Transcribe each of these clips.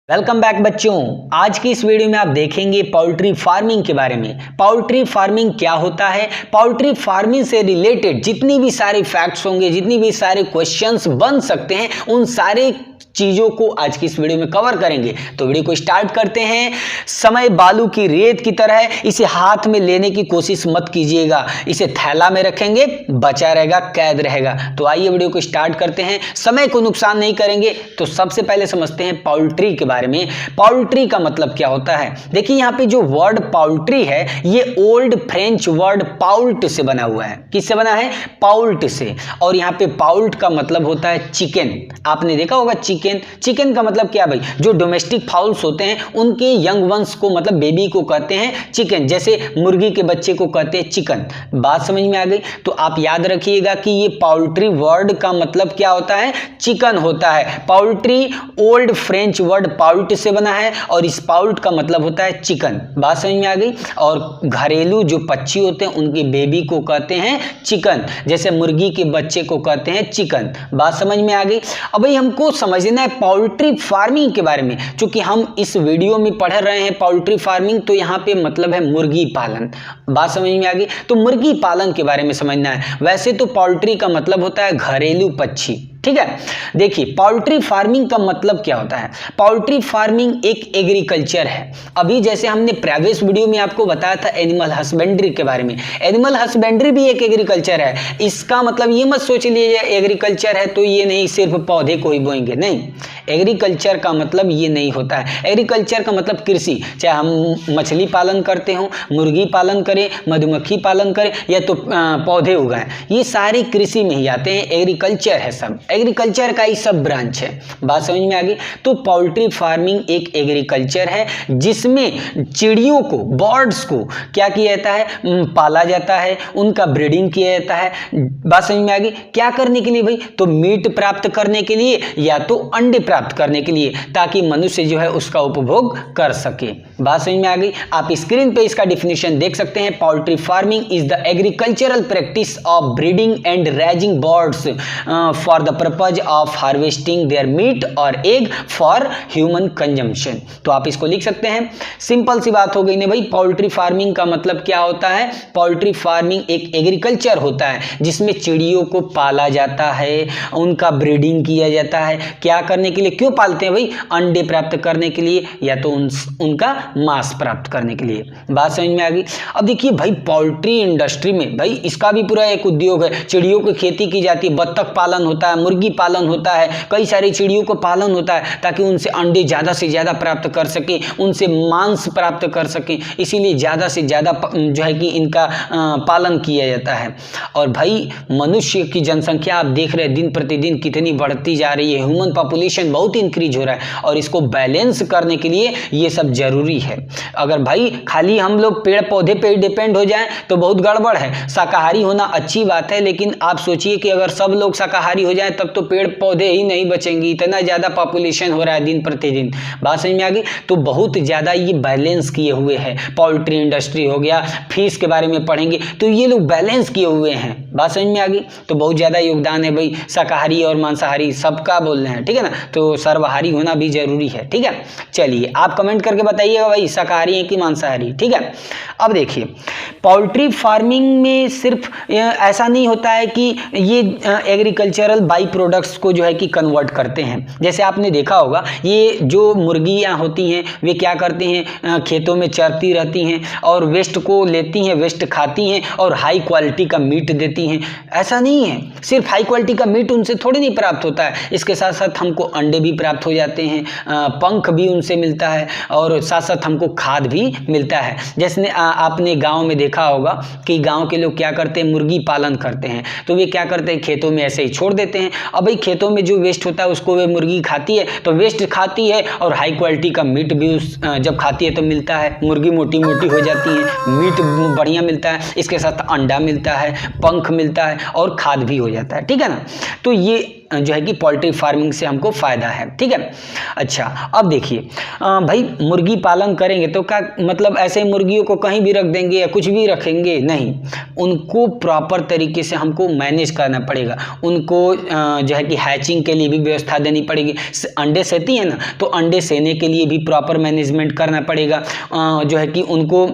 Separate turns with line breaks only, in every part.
Welcome back बच्चों। आज की इस वीडियो में आप देखेंगे पोल्ट्री फार्मिंग के बारे में। पोल्ट्री फार्मिंग क्या होता है, पोल्ट्री फार्मिंग से रिलेटेड जितनी भी सारे फैक्ट्स होंगे, जितनी भी सारे क्वेश्चंस बन सकते हैं, उन सारे चीजों को आज की इस वीडियो में कवर करेंगे। तो वीडियो को स्टार्ट करते हैं। समय बालू की रेत की तरह है, इसे हाथ में लेने की कोशिश मत कीजिएगा। इसे थैला में रखेंगे, बचा रहेगा, कैद रहेगा। तो आइए वीडियो को स्टार्ट करते हैं। समय को नुकसान नहीं करेंगे। तो सबसे पहले समझते हैं पोल्ट्री के बारे में। पोल्ट्री का मतलब क्या होता है। देखिए यहाँ पे जो वर्ड पोल्ट्री है, ये ओल्ड फ्रेंच वर्ड पाउल्ट से बना हुआ है। किससे बना है? पाउल्ट से। और यहाँ पे पाउल्ट का मतलब होता है चिकन। आपने देखा होगा चिकन का मतलब क्या भाई? जो डोमेस्टिक फाउल्स होते हैं उनके यंग वंस को, मतलब बेबी को कहते हैं चिकन। जैसे मुर्गी के बच्चे को कहते हैं चिकन। बात समझ में आ गई? तो आप याद रखिएगा कि ये पोल्ट्री वर्ड का मतलब क्या होता है? चिकन होता है। पोल्ट्री ओल्ड फ्रेंच वर्ड पाउल्ट से बना है और इस पाउल्ट का मतलब होता है चिकन। बात समझ में आ गई? और घरेलू जो पक्षी होते हैं उनके बेबी को कहते हैं चिकन। जैसे मुर्गी के बच्चे को कहते हैं चिकन। बात समझ में आ गई? अब भाई हमको समझना है पोल्ट्री फार्मिंग के बारे में। चूंकि हम इस वीडियो में पढ़ रहे हैं पोल्ट्री फार्मिंग, तो यहाँ पे मतलब है मुर्गी पालन। बात समझ में आ गई? तो मुर्गी पालन के बारे में समझना है। वैसे तो पोल्ट्री का मतलब होता है घरेलू पक्षी, ठीक है। देखिए पोल्ट्री फार्मिंग का मतलब क्या होता है। पोल्ट्री फार्मिंग एक एग्रीकल्चर है। अभी जैसे हमने प्रीवियस वीडियो में आपको बताया था एनिमल हस्बेंड्री के बारे में। एनिमल हस्बेंड्री भी एक एग्रीकल्चर है। इसका मतलब ये मत सोच लीजिए एग्रीकल्चर है तो ये नहीं सिर्फ पौधे को ही बोएंगे, नहीं। एग्रीकल्चर का मतलब ये नहीं होता है। एग्रीकल्चर का मतलब कृषि, चाहे हम मछली पालन करते हो, मुर्गी पालन करें, मधुमक्खी पालन करें, या तो पौधे उगाएं, ये सारे कृषि में ही आते हैं। एग्रीकल्चर है सब, एग्रीकल्चर का ही सब ब्रांच है। बात समझ में आ गई? तो पोल्ट्री फार्मिंग एक एग्रीकल्चर है जिसमें चिड़ियों को, बर्ड्स को क्या किया जाता है? पाला जाता है, उनका ब्रीडिंग किया जाता है। बात समझ में आ गई? क्या करने के लिए भाई? तो मीट प्राप्त करने के लिए या तो अंडे प्राप्त करने के लिए, ताकि मनुष्य जो है उसका उपभोग कर सके। बात समझ में आ गई? आप स्क्रीन पे इसका डिफिनेशन देख सकते हैं। Poultry farming is the agricultural practice of breeding and raising birds for the purpose of harvesting there meet और एग फॉर ह्यूमन कंजम्पशन। तो आप इसको लिख सकते हैं। सिंपल सी बात हो गई ना भाई। पोल्ट्री फार्मिंग का मतलब क्या होता है? पोल्ट्री फार्मिंग एक एग्रीकल्चर होता है जिसमें चिड़ियों को पाला जाता है, उनका ब्रीडिंग किया जाता है। क्या करने के लिए? क्यों पालते हैं भाई? अंडे प्राप्त करने के लिए या तो उनका मांस प्राप्त करने के लिए। बात समझ में आ गई? अब देखिए भाई पोल्ट्री इंडस्ट्री में भाई इसका भी पूरा एक उद्योग है। चिड़ियों की खेती की जाती है, बत्तख पालन होता है, मुर्गी पालन होता है, कई सारी चिड़ियों को पालन होता है ताकि उनसे अंडे ज़्यादा से ज़्यादा प्राप्त कर सके, उनसे मांस प्राप्त कर सके। इसीलिए ज़्यादा से ज़्यादा जो है कि इनका पालन किया जाता है। और भाई मनुष्य की जनसंख्या आप देख रहे हैं दिन प्रतिदिन कितनी बढ़ती जा रही है। ह्यूमन पॉपुलेशन बहुत इंक्रीज हो रहा है और इसको बैलेंस करने के लिए ये सब जरूरी है। अगर भाई खाली हम लोग पेड़ पौधे पे डिपेंड हो जाएं तो बहुत गड़बड़ है। शाकाहारी होना अच्छी बात है, लेकिन आप सोचिए कि अगर सब लोग शाकाहारी हो जाएं तब तो पेड़ पौधे ही नहीं बचेंगे। इतना ज़्यादा पॉपुलेशन हो रहा है दिन प्रतिदिन। बात समझ में आ गई? तो बहुत ज़्यादा ये बैलेंस किए हुए हैं। पोल्ट्री इंडस्ट्री हो गया, फिश के बारे में पढ़ेंगे तो ये लोग बैलेंस किए हुए हैं। बात समझ में आ गई? तो बहुत ज़्यादा योगदान है भाई शाकाहारी और मांसाहारी सबका बोल रहे हैं, ठीक है ना। तो सर्वाहारी होना भी जरूरी है, ठीक है। चलिए आप कमेंट करके बताइएगा भाई शाकाहारी है कि मांसाहारी, ठीक है। अब देखिए पोल्ट्री फार्मिंग में सिर्फ ऐसा नहीं होता है कि ये एग्रीकल्चरल बाई प्रोडक्ट्स को जो है कि कन्वर्ट करते हैं। जैसे आपने देखा होगा ये जो मुर्गियाँ होती हैं वे क्या करती हैं? खेतों में चरती रहती हैं और वेस्ट को लेती हैं, वेस्ट खाती हैं और हाई क्वालिटी का मीट देती हैं। ऐसा नहीं है, सिर्फ हाई क्वालिटी का मीट उनसे थोड़ी नहीं प्राप्त होता है। इसके साथ साथ हमको अंडे भी प्राप्त हो जाते हैं, पंख भी उनसे मिलता है और साथ साथ हमको खाद भी मिलता है। जैसे आपने गाँव में देखा होगा कि गाँव के लोग क्या करते हैं? मुर्गी पालन करते हैं। तो वे क्या करते हैं? खेतों में ऐसे ही छोड़ देते हैं। अब भाई खेतों में जो वेस्ट होता है उसको वे मुर्गी खाती है, तो वेस्ट खाती है और हाई क्वालिटी का मीट भी जब खाती है तो मिलता है। मुर्गी मोटी मोटी हो जाती है, मीट बढ़िया मिलता है, इसके साथ अंडा मिलता है, पंख मिलता है और खाद भी हो जाता है, ठीक है ना। तो ये जो है कि पोल्ट्री फार्मिंग से हमको फ़ायदा है। ठीक है, अच्छा अब देखिए भाई मुर्गी पालन करेंगे तो क्या मतलब ऐसे ही मुर्गियों को कहीं भी रख देंगे या कुछ भी रखेंगे? नहीं, उनको प्रॉपर तरीके से हमको मैनेज करना पड़ेगा। उनको जो है कि हैचिंग के लिए भी व्यवस्था देनी पड़ेगी। अंडे सेती है ना, तो अंडे सेने के लिए भी प्रॉपर मैनेजमेंट करना पड़ेगा। जो है कि उनको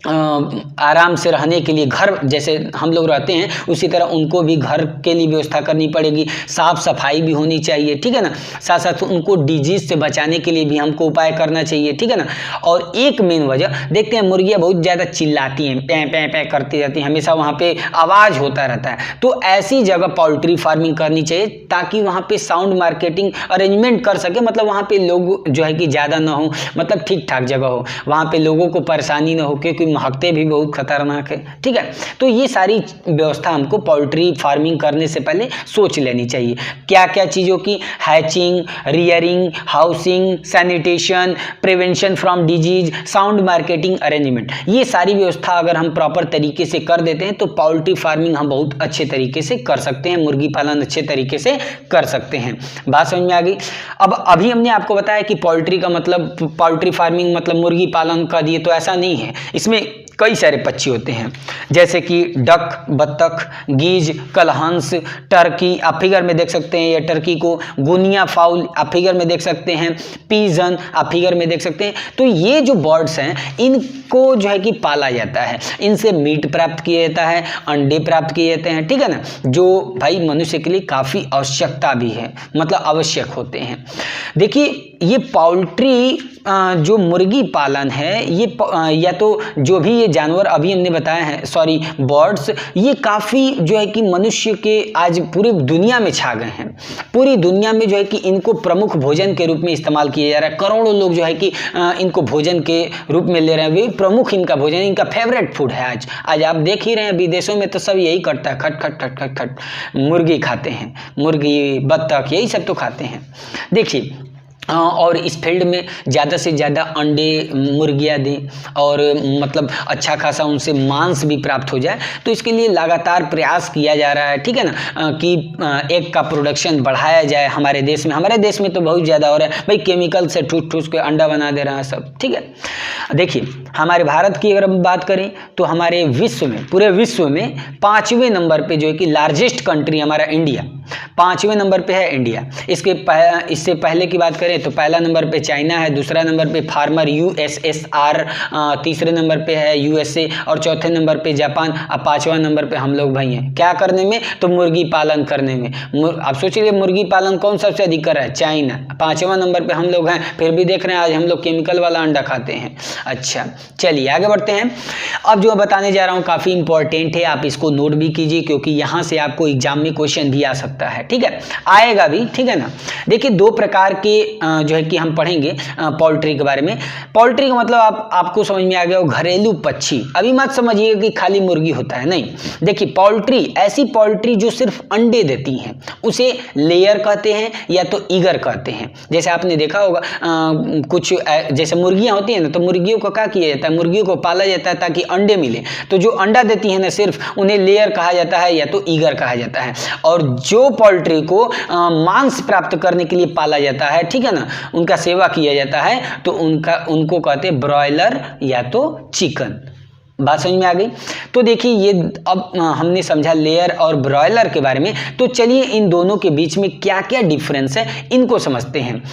आराम से रहने के लिए घर जैसे हम लोग रहते हैं उसी तरह उनको भी घर के लिए व्यवस्था करनी पड़ेगी। साफ सफाई भी होनी चाहिए, ठीक है ना। साथ साथ उनको डिजीज से बचाने के लिए भी हमको उपाय करना चाहिए, ठीक है ना। और एक मेन वजह देखते हैं, मुर्गियाँ बहुत ज़्यादा चिल्लाती हैं, पैं पैं पैं करती रहती हैं, हमेशा वहाँ पे आवाज़ होता रहता है। तो ऐसी जगह पोल्ट्री फार्मिंग करनी चाहिए ताकि वहाँ पे साउंड मार्केटिंग अरेंजमेंट कर सके, मतलब वहाँ पे लोग जो है कि ज़्यादा ना हो, मतलब ठीक ठाक जगह हो, वहाँ पे लोगों को परेशानी ना हो, क्योंकि महकते भी बहुत खतरनाक है। ठीक है, तो ये सारी व्यवस्था हमको पोल्ट्री फार्मिंग करने से पहले सोच लेनी चाहिए। क्या क्या चीज़ों की? Hatching, rearing, housing, sanitation, prevention from disease, sound marketing arrangement, ये सारी व्यवस्था अगर हम प्रॉपर तरीके से कर देते हैं तो पोल्ट्री फार्मिंग हम बहुत अच्छे तरीके से कर सकते हैं, मुर्गी पालन अच्छे तरीके से कर सकते हैं। बात समझ में आ गई? अब अभी हमने आपको बताया कि पोल्ट्री का मतलब, पोल्ट्री फार्मिंग मतलब मुर्गी पालन कर दिए, तो ऐसा नहीं है। इसमें कई सारे पक्षी होते हैं जैसे कि डक, बत्तख, गीज, कलहंस, टर्की, आप फिगर में देख सकते हैं, या टर्की को गुनिया फाउल आप फिगर में देख सकते हैं, पीजन आप फिगर में देख सकते हैं। तो ये जो बर्ड्स हैं इनको जो है कि पाला जाता है, इनसे मीट प्राप्त किया जाता है, अंडे प्राप्त किए जाते हैं, ठीक है ना, जो भाई मनुष्य के लिए काफ़ी आवश्यकता भी है, मतलब आवश्यक होते हैं। देखिए ये पोल्ट्री जो मुर्गी पालन है, ये या तो जो भी ये जानवर अभी हमने बताया है, सॉरी बर्ड्स, ये काफ़ी जो है कि मनुष्य के आज पूरी दुनिया में छा गए हैं। पूरी दुनिया में जो है कि इनको प्रमुख भोजन के रूप में इस्तेमाल किया जा रहा है। करोड़ों लोग जो है कि इनको भोजन के रूप में ले रहे हैं, वे प्रमुख इनका भोजन, इनका फेवरेट फूड है। आज आप देख ही रहे हैं विदेशों में तो सब यही करता है, खट खट खट खट खट मुर्गी खाते हैं, मुर्गी, बत्तख, यही सब तो खाते हैं। देखिए और इस फील्ड में ज़्यादा से ज़्यादा अंडे मुर्गियाँ दें और मतलब अच्छा खासा उनसे मांस भी प्राप्त हो जाए, तो इसके लिए लगातार प्रयास किया जा रहा है, ठीक है ना, कि एग का प्रोडक्शन बढ़ाया जाए हमारे देश में। हमारे देश में तो बहुत ज़्यादा हो रहा है भाई, केमिकल से ठूस के अंडा बना दे रहा है सब, ठीक है। देखिए हमारे भारत की अगर हम बात करें तो हमारे विश्व में, पूरे विश्व में 5वें नंबर पे जो है कि लार्जेस्ट कंट्री हमारा इंडिया, 5वें नंबर पे है इंडिया। इससे पहले की बात करें तो पहला नंबर पे चाइना है, दूसरा नंबर पे फार्मर USSR, तीसरे नंबर पे है USA और चौथे नंबर पे जापान, अब 5वां नंबर पे हम लोग भाई हैं। क्या करने में? तो मुर्गी पालन करने में। आप सोचिए मुर्गी पालन कौन सबसे अधिक कर रहा है? चाइना। 5वां नंबर पे हम लोग हैं, फिर भी देख रहे हैं आज हम लोग केमिकल वाला अंडा खाते हैं। अच्छा चलिए आगे बढ़ते हैं। अब जो बताने जा रहा हूँ काफ़ी इंपॉर्टेंट है, आप इसको नोट भी कीजिए क्योंकि यहाँ से आपको एग्जाम में क्वेश्चन भी आ सकता है, ठीक है, आएगा भी, ठीक है ना। देखिए 2 प्रकार के जो है कि हम पढ़ेंगे पोल्ट्री के बारे में। पोल्ट्री का मतलब आपको समझ में आ गया, घरेलू पक्षी। अभी मत समझिए कि खाली मुर्गी होता है, नहीं। देखिए पोल्ट्री, ऐसी पोल्ट्री जो सिर्फ अंडे देती हैं उसे लेयर कहते हैं या तो ईगर कहते हैं। जैसे आपने देखा होगा कुछ जैसे मुर्गियां होती हैं ना, तो मुर्गियों को क्या किया जाता है? मुर्गियों को पाला जाता है ताकि अंडे मिले, तो जो अंडा देती है ना सिर्फ, उन्हें लेयर कहा जाता है या तो ईगर कहा जाता है। और जो पोल्ट्री को मांस प्राप्त करने के लिए पाला जाता है, ठीक है ना, उनका सेवा किया जाता है, तो उनको कहते हैं ब्रॉयलर या तो चिकन। बात समझ में आ गई? तो देखिए ये अब हमने समझा लेयर और ब्रॉयलर के बारे में, तो चलिए इन दोनों के बीच में क्या क्या डिफरेंस है इनको समझते हैं।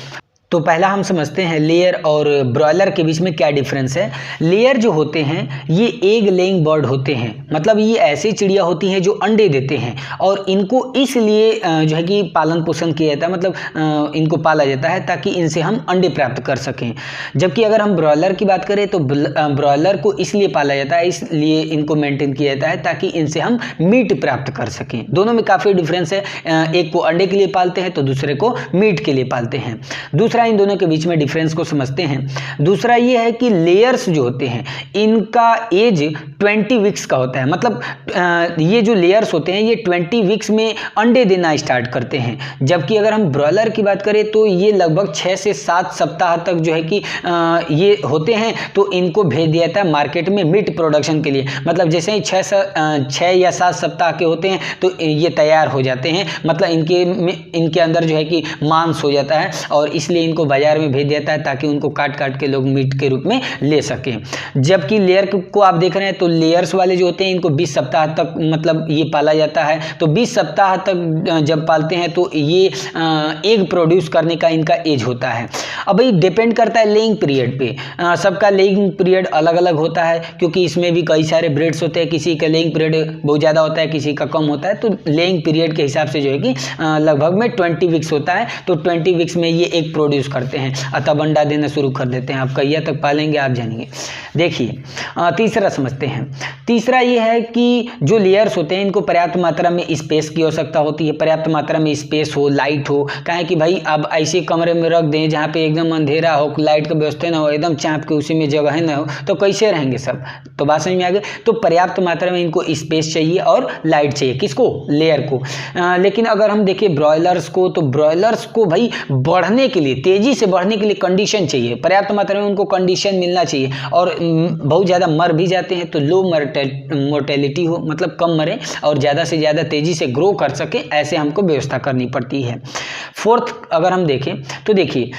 तो पहला हम समझते हैं लेयर और ब्रॉयलर के बीच में क्या डिफरेंस है। लेयर जो होते हैं ये एग लेइंग बर्ड होते हैं, मतलब ये ऐसी चिड़िया होती हैं जो अंडे देते हैं और इनको इसलिए जो है कि पालन पोषण किया जाता है, मतलब इनको पाला जाता है ताकि इनसे हम अंडे प्राप्त कर सकें। जबकि अगर हम ब्रॉयलर की बात करें तो ब्रॉयलर को इसलिए पाला जाता है, इसलिए इनको मेंटेन किया जाता है ताकि इनसे हम मीट प्राप्त कर सकें। दोनों में काफ़ी डिफरेंस है, एक को अंडे के लिए पालते हैं तो दूसरे को मीट के लिए पालते हैं। दूसरा दूसरा इन दोनों के बीच में डिफरेंस को समझते हैं। दूसरा ये है कि लेयर्स जो होते हैं इनका एज 20 वीक्स का होता है, मतलब ये जो लेयर्स होते हैं ये 20 वीक्स में अंडे देना स्टार्ट करते हैं, जबकि अगर हम ब्रॉयलर की बात करें तो ये लगभग 6 से 7 सप्ताह तक जो है कि ये होते हैं, तो इनको भेज दिया जाता है मार्केट में मीट प्रोडक्शन के लिए। मतलब जैसे ही 6 या 7 सप्ताह के होते हैं तो ये तैयार हो जाते हैं, मतलब इनके अंदर जो है कि मांस हो जाता है और इसलिए इनको बाजार में भेज दिया जाता है ताकि उनको काट काट के लोग मीट के रूप में ले सकें। जबकि लेयर को आप देख रहे हैं तो लेयर्स वाले जो होते हैं इनको 20 सप्ताह तक मतलब ये पाला जाता है। तो 20 सप्ताह तक जब पालते हैं तो ये एग प्रोड्यूस करने का इनका एज होता है। अब भाई डिपेंड करता है लेइंग पीरियड पे, सबका लेइंग पीरियड अलग अलग होता है क्योंकि इसमें भी कई सारे ब्रीड्स होते हैं, किसी का लेइंग पीरियड बहुत ज़्यादा होता है, किसी का कम होता है। तो लेइंग पीरियड के हिसाब से जो है कि लगभग में 20 वीक्स होता है। तो 20 वीक्स में ये एग प्रोड्यूस करते हैं, तब अंडा देना शुरू कर देते हैं। आप कईया तक पालेंगे आप जानिए। देखिए तीसरा समझते हैं। तीसरा ये है कि जो लेयर्स होते हैं इनको पर्याप्त मात्रा में स्पेस की आवश्यकता होती है, पर्याप्त मात्रा में स्पेस हो, लाइट हो। कहें कि भाई आप ऐसे कमरे में रख दें जहाँ पे एकदम अंधेरा हो, लाइट का व्यवस्था ना हो, एकदम चाँप के उसी में जगह ना हो, तो कैसे रहेंगे सब। तो बात समझ में आ गई। तो पर्याप्त मात्रा में इनको स्पेस चाहिए और लाइट चाहिए, किसको, लेयर को। लेकिन अगर हम देखें ब्रॉयलर्स को, तो ब्रॉयलर्स को भाई बढ़ने के लिए, तेजी से बढ़ने के लिए कंडीशन चाहिए, पर्याप्त मात्रा में उनको कंडीशन मिलना चाहिए। और बहुत ज़्यादा मर भी जाते हैं तो लो मोर्टेलिटी हो, मतलब कम मरे और ज़्यादा से ज़्यादा तेज़ी से ग्रो कर सके, ऐसे हमको व्यवस्था करनी पड़ती है। फोर्थ अगर हम देखें तो देखिए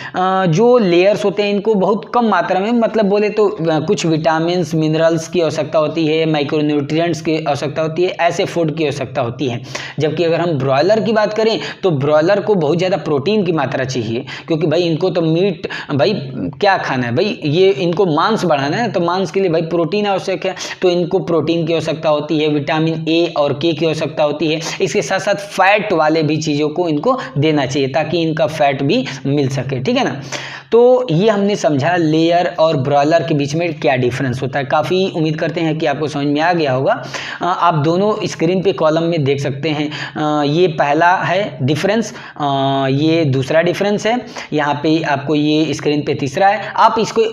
जो लेयर्स होते हैं इनको बहुत कम मात्रा में, मतलब बोले तो कुछ विटामिन्स मिनरल्स की आवश्यकता होती है, माइक्रोन्यूट्रिएंट्स की आवश्यकता होती है, ऐसे फूड की आवश्यकता होती है। जबकि अगर हम ब्रॉयलर की बात करें तो ब्रॉयलर को बहुत ज़्यादा प्रोटीन की मात्रा चाहिए, क्योंकि भाई इनको तो मीट भाई क्या खाना है, भाई ये इनको मांस बढ़ाना है, तो मांस के लिए भाई प्रोटीन आवश्यक है। तो इनको प्रोटीन की आवश्यकता होती है, विटामिन ए और के की आवश्यकता होती है। इसके साथ साथ फैट वाले भी चीज़ों को इनको देना चाहिए ताकि इनका फैट भी मिल सके, ठीक है ना। तो ये हमने समझा लेयर और ब्रॉयलर के बीच में क्या डिफरेंस होता है। काफ़ी उम्मीद करते हैं कि आपको समझ में आ गया होगा। आप दोनों स्क्रीन पे कॉलम में देख सकते हैं। ये पहला है डिफरेंस, ये दूसरा डिफरेंस है। यहाँ पे आपको ये स्क्रीन पे तीसरा है। आप इसको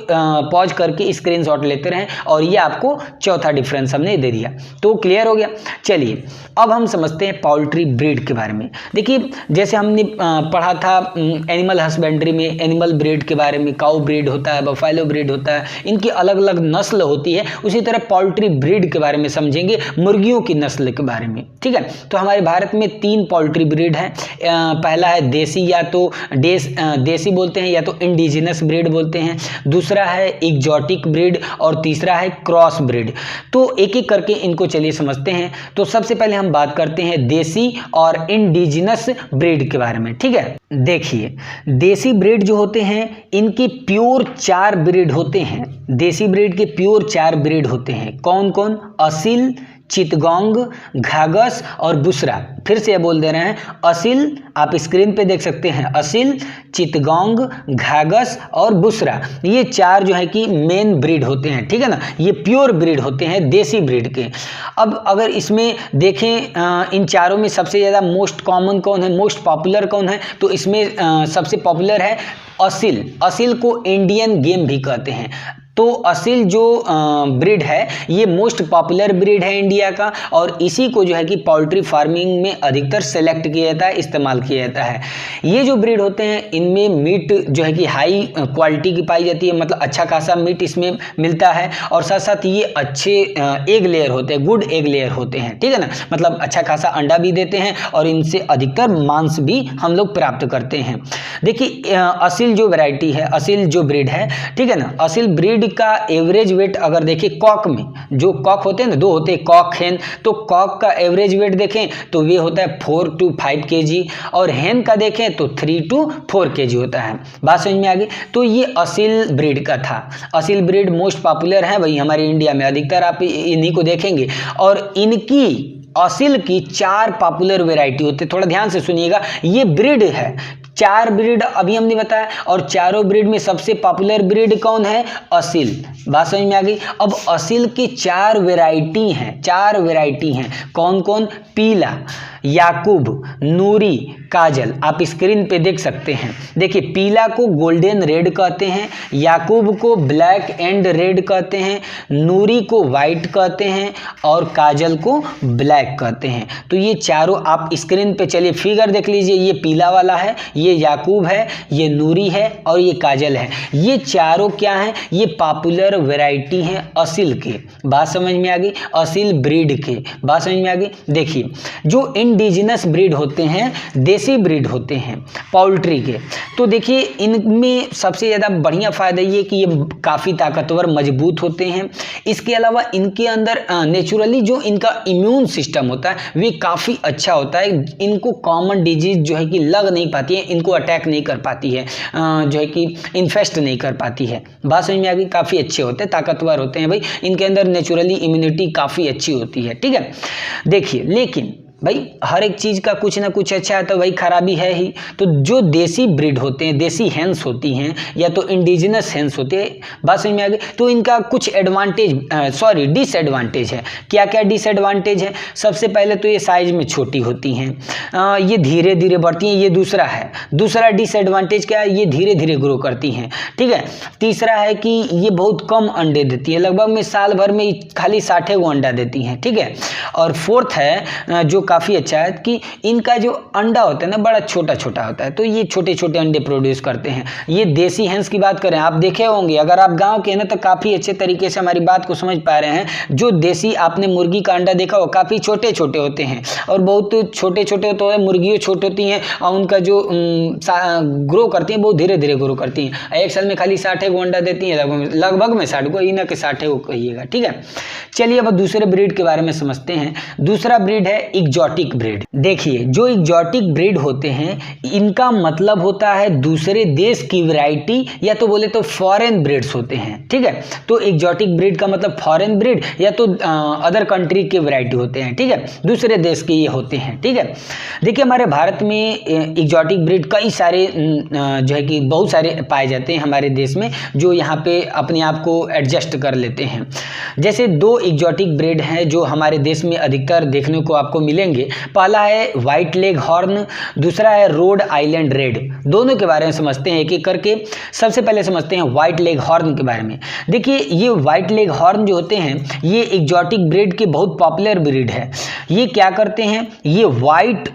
पॉज करके स्क्रीनशॉट लेते रहें और ये आपको चौथा डिफरेंस हमने दे दिया। तो क्लियर हो गया। चलिए अब हम समझते हैं पोल्ट्री ब्रीड के बारे में। देखिए जैसे हमने पढ़ा था एनिमल हस्बेंड्री में एनिमल ब्रीड के बारे में, काऊ ब्रीड होता है, बफेलो ब्रीड होता है, इनकी अलग अलग नस्ल होती है। उसी तरह पोल्ट्री ब्रीड के बारे में समझेंगे, मुर्गियों की नस्ल के बारे में, ठीक है। तो हमारे भारत में 3 पोल्ट्री ब्रीड हैं। पहला है देसी, या तो देसी बोलते हैं या तो इंडिजिनस ब्रीड बोलते हैं। दूसरा है एग्जॉटिक ब्रीड और तीसरा है क्रॉस ब्रीड। तो एक एक करके इनको चलिए समझते हैं। तो सबसे पहले हम बात करते हैं देसी और इंडिजिनस ब्रीड के बारे में, ठीक है। देखिए देसी ब्रीड जो होते हैं इनके प्योर 4 ब्रीड होते हैं। देसी ब्रीड के प्योर 4 ब्रीड होते हैं। कौन कौन? असील, चितगोंग, घाघस और बुसरा। फिर से बोल दे रहे हैं, असील आप स्क्रीन पे देख सकते हैं, असील, चितगोंग, घाघस और बुसरा, ये 4 जो है कि मेन ब्रीड होते हैं, ठीक है ना। ये प्योर ब्रीड होते हैं देसी ब्रीड के। अब अगर इसमें देखें इन चारों में सबसे ज़्यादा मोस्ट कॉमन कौन है, मोस्ट पॉपुलर कौन है, तो इसमें सबसे पॉपुलर है असील। असील को इंडियन गेम भी कहते हैं। तो असील जो ब्रीड है ये मोस्ट पॉपुलर ब्रीड है इंडिया का, और इसी को जो है कि पोल्ट्री फार्मिंग में अधिकतर सेलेक्ट किया जाता है, इस्तेमाल किया जाता है। ये जो ब्रीड होते हैं इनमें मीट जो है कि हाई क्वालिटी की पाई जाती है, मतलब अच्छा खासा मीट इसमें मिलता है। और साथ साथ ये अच्छे एग लेयर होते हैं, गुड एग लेयर होते हैं, ठीक है ना। मतलब अच्छा खासा अंडा भी देते हैं और इनसे अधिकतर मांस भी हम लोग प्राप्त करते हैं। देखिए असील जो वैरायटी है, असील जो ब्रीड है, ठीक है ना, असील ब्रीड का एवरेज वेट अगर देखें कॉक में, जो कॉक होते हैं ना, 2 होते हैं कॉक हेन, तो कॉक का एवरेज वेट देखें तो ये होता है 4 to 5 kg, और हेन का देखें तो 3 to 4 kg होता है। बात समझ में आ गई। तो ये असील ब्रीड का था। असील ब्रीड मोस्ट पॉपुलर है भाई हमारे इंडिया में, अधिकतर आप इन्हीं को देखेंगे। और इनकी असील की 4 पॉपुलर वेराइटी होते हैं। थोड़ा ध्यान से सुनिएगा, ये ब्रीड है, 4 ब्रीड अभी हमने बताया, और चारों ब्रीड में सबसे पॉपुलर ब्रीड कौन है? असील। बात समझ में आ गई। अब असील की 4 वेराइटी हैं, 4 वेराइटी हैं। कौन कौन? पीला, याकूब, नूरी, काजल आप स्क्रीन पे देख सकते हैं। देखिए पीला को गोल्डन रेड कहते हैं, याकूब को ब्लैक एंड रेड कहते हैं, नूरी को वाइट कहते हैं और काजल को ब्लैक कहते हैं। तो ये चारों आप स्क्रीन पे चलिए फिगर देख लीजिए, ये पीला वाला है, ये याकूब है, ये नूरी है और ये काजल है। ये चारों क्या हैं? ये पॉपुलर वैरायटी हैं असील के। बात समझ में आ गई? असील ब्रीड के। बात समझ में आ गई? देखिए जो इंडिजिनस ब्रीड होते हैं, देसी ब्रीड होते हैं पोल्ट्री के, तो देखिए इनमें सबसे ज़्यादा बढ़िया फ़ायदा ये कि ये काफ़ी ताकतवर मजबूत होते हैं। इसके अलावा इनके अंदर नेचुरली जो इनका इम्यून सिस्टम होता है वे काफ़ी अच्छा होता है। इनको कॉमन डिजीज जो है कि लग नहीं पाती है, इनको अटैक नहीं कर पाती है, जो है कि इन्फेस्ट नहीं कर पाती है। बात समझ में आ गई? काफ़ी अच्छे होते हैं, ताकतवर होते हैं भाई, इनके अंदर नेचुरली इम्यूनिटी काफ़ी अच्छी होती है। ठीक है, देखिए लेकिन भाई हर एक चीज़ का कुछ ना कुछ अच्छा है तो भाई खराबी है ही। तो जो देसी ब्रीड होते हैं, देसी हैंस होती हैं या तो इंडिजिनस हैंस होते हैं, बात समझ में आ गई? तो इनका कुछ डिसएडवांटेज है। क्या क्या डिसएडवांटेज है? सबसे पहले तो ये साइज में छोटी होती हैं, ये धीरे धीरे बढ़ती हैं, ये दूसरा डिसएडवांटेज क्या है? ये धीरे धीरे ग्रो करती हैं। ठीक है, तीसरा है कि ये बहुत कम अंडे देती है, लगभग में साल भर में खाली 60 गो अंडा देती हैं। ठीक है, और फोर्थ है जो काफ़ी अच्छा है कि इनका जो अंडा होता है ना बड़ा छोटा छोटा होता है, तो ये छोटे छोटे अंडे प्रोड्यूस करते हैं। ये देसी हैंस की बात करें, आप देखे होंगे, अगर आप गांव के हैं ना तो काफ़ी अच्छे तरीके से हमारी बात को समझ पा रहे हैं। जो देसी आपने मुर्गी का अंडा देखा हो काफ़ी छोटे छोटे होते हैं और बहुत छोटे छोटे होते हैं, मुर्गियाँ छोटी होती हैं और उनका जो ग्रो करती हैं बहुत धीरे धीरे ग्रो करती हैं। एक साल में खाली 60 गो अंडा देती हैं, लगभग में 60 गो, इना के 60 गो कहिएगा। ठीक है, चलिए अब दूसरे ब्रीड के बारे में समझते हैं। दूसरा ब्रीड है एक्जॉटिक ब्रीड। देखिए जो एक्जॉटिक ब्रीड होते हैं इनका मतलब होता है दूसरे देश की वैरायटी या तो बोले तो फॉरेन ब्रीड्स होते हैं। ठीक है, तो एक्जॉटिक ब्रीड का मतलब फॉरेन ब्रीड या तो अदर कंट्री के वैरायटी होते हैं। ठीक है, दूसरे देश के ये होते हैं। ठीक है, देखिए हमारे भारत में एक्जॉटिक ब्रीड कई सारे जो है कि बहुत सारे पाए जाते हैं हमारे देश में, जो यहाँ पे अपने आप को एडजस्ट कर लेते हैं। जैसे दो एक्जॉटिक ब्रीड हैं जो हमारे देश में अधिकतर देखने को आपको मिलेंगे। पहला है व्हाइट लेग हॉर्न, दूसरा है रोड आइलैंड रेड। दोनों के बारे में समझते हैं एक एक करके। सबसे पहले समझते हैं व्हाइट लेग हॉर्न के बारे में। देखिए ये व्हाइट लेग हॉर्न जो होते हैं ये एक्जॉटिक ब्रीड के बहुत पॉपुलर ब्रीड है। ये क्या करते हैं? ये व्हाइट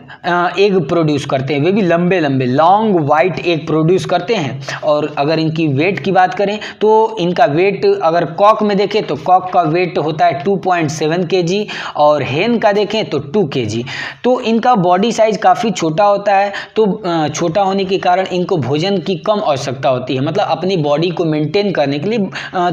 एग प्रोड्यूस करते हैं, वे भी लंबे लंबे लॉन्ग व्हाइट एग प्रोड्यूस करते हैं। और अगर इनकी वेट की बात करें तो इनका वेट अगर कॉक में देखें तो कॉक का वेट होता है 2.7 kg और हेन का देखें तो 2 kg। तो इनका बॉडी साइज काफ़ी छोटा होता है, तो छोटा होने के कारण इनको भोजन की कम आवश्यकता होती है, मतलब अपनी बॉडी को मेंटेन करने के लिए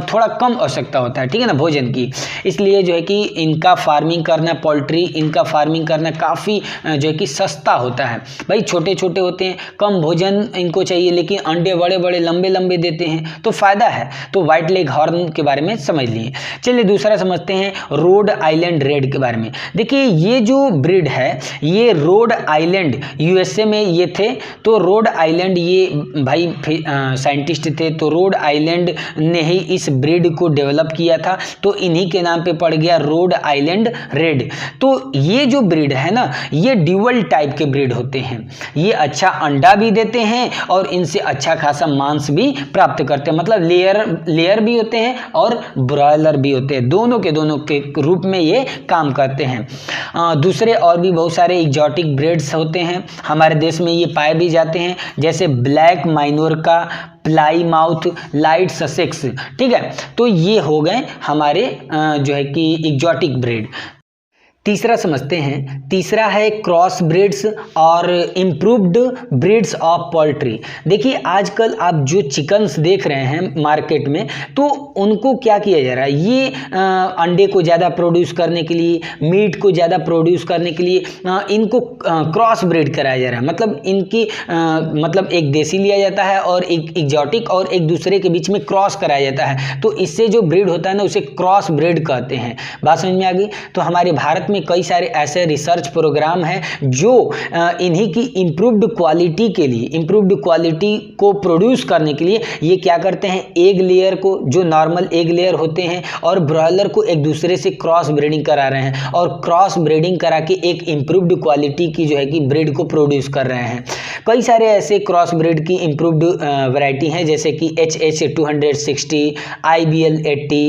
थोड़ा कम आवश्यकता होता है। ठीक है ना, भोजन की। इसलिए जो है कि इनका फार्मिंग करना, पोल्ट्री इनका फार्मिंग करना काफ़ी जो है कि सस्ता होता है। भाई छोटे छोटे होते हैं, कम भोजन इनको चाहिए, लेकिन अंडे बड़े बड़े लंबे लंबे देते हैं, तो फायदा है। तो व्हाइट लेग हॉर्न के बारे में समझ लिए। चलिए दूसरा समझते हैं रोड आइलैंड रेड के बारे में। देखिए ये जो ब्रीड है ये रोड आइलैंड यूएसए में ये थे, तो रोड आइलैंड ये भाई साइंटिस्ट थे, तो रोड आइलैंड ने ही इस ब्रीड को डेवलप किया था, तो इन्हीं के नाम पे पड़ गया रोड आइलैंड रेड। तो ये जो ब्रीड है ना ये ड्यूअल टाइप के ब्रीड होते हैं। ये अच्छा अंडा भी देते हैं और इनसे अच्छा खासा मांस भी प्राप्त करते हैं, मतलब लेयर भी होते हैं और ब्रॉयलर भी होते हैं, दोनों के रूप में ये काम करते हैं। दूसरे और भी बहुत सारे एक्जॉटिक ब्रीड्स होते हैं हमारे देश में, ये पाए भी जाते हैं, जैसे ब्लैक माइनोर्का, प्लाईमाउथ, लाइट ससेक्स। ठीक है, तो ये हो गए हमारे जो है कि एक्जॉटिक ब्रीड। तीसरा समझते हैं, तीसरा है क्रॉस ब्रीड्स और इम्प्रूव्ड ब्रीड्स ऑफ पोल्ट्री। देखिए आजकल आप जो चिकन्स देख रहे हैं मार्केट में, तो उनको क्या किया जा रहा है, ये अंडे को ज़्यादा प्रोड्यूस करने के लिए, मीट को ज़्यादा प्रोड्यूस करने के लिए इनको क्रॉस ब्रीड कराया जा रहा है। मतलब इनकी मतलब एक देसी लिया जाता है और एक एक्जॉटिक और एक दूसरे के बीच में क्रॉस कराया जाता है, तो इससे जो ब्रीड होता है ना उसे क्रॉस ब्रीड कहते हैं। बात समझ में आ गई? तो हमारे भारत भारत में कई सारे ऐसे रिसर्च प्रोग्राम हैं जो इन्हीं की इम्प्रूव्ड क्वालिटी के लिए, इम्प्रूव्ड क्वालिटी को प्रोड्यूस करने के लिए ये क्या करते हैं, एग लेयर को, जो नॉर्मल एग लेयर होते हैं और ब्रॉयलर को एक दूसरे से क्रॉस ब्रीडिंग करा रहे हैं और क्रॉस ब्रीडिंग करा के एक इम्प्रूव्ड क्वालिटी की जो है कि ब्रीड को प्रोड्यूस कर रहे हैं। कई सारे ऐसे क्रॉस ब्रीड की इम्प्रूव्ड वैरायटी हैं जैसे कि HH260, IBL 80,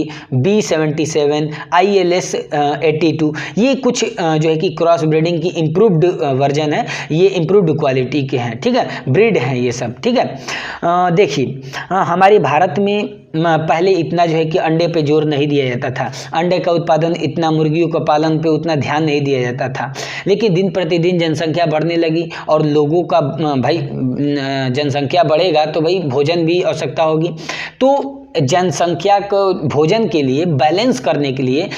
B77, ILS 82, ये कुछ जो है कि क्रॉस ब्रीडिंग की इम्प्रूव्ड वर्जन है, ये इम्प्रूव्ड क्वालिटी के हैं, ठीक है, ब्रीड हैं ये सब, ठीक है। देखिए हमारे भारत में पहले इतना जो है कि अंडे पे जोर नहीं दिया जाता था, अंडे का उत्पादन इतना, मुर्गियों का पालन पे उतना ध्यान नहीं दिया जाता था, लेकिन दिन प्रतिदिन जनसंख्या बढ़ने लगी और लोगों का भाई जनसंख्या बढ़ेगा तो भाई भोजन भी आवश्यकता होगी, तो जनसंख्या को भोजन के लिए बैलेंस करने के लिए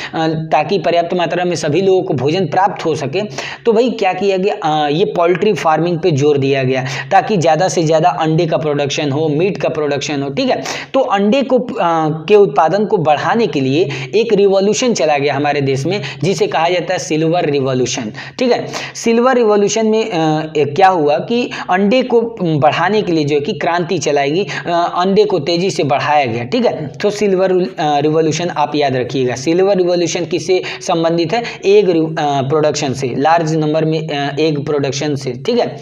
ताकि पर्याप्त मात्रा में सभी लोगों को भोजन प्राप्त हो सके, तो भाई क्या किया गया, ये पोल्ट्री फार्मिंग पे जोर दिया गया ताकि ज़्यादा से ज़्यादा अंडे का प्रोडक्शन हो, मीट का प्रोडक्शन हो, ठीक है। तो अंडे को के उत्पादन को बढ़ाने के लिए एक रिवॉल्यूशन चला गया हमारे देश में जिसे कहा जाता है सिल्वर रिवॉल्यूशन, ठीक है। सिल्वर रिवॉल्यूशन में क्या हुआ कि अंडे को बढ़ाने के लिए जो है कि क्रांति चलाएगी, अंडे को तेजी से बढ़ाया गया, ठीक है। तो सिल्वर रिवॉल्यूशन आप याद रखिएगा। सिल्वर रिवॉल्यूशन किससे संबंधित है, एग प्रोडक्शन से, लार्ज नंबर में एग प्रोडक्शन से, ठीक है।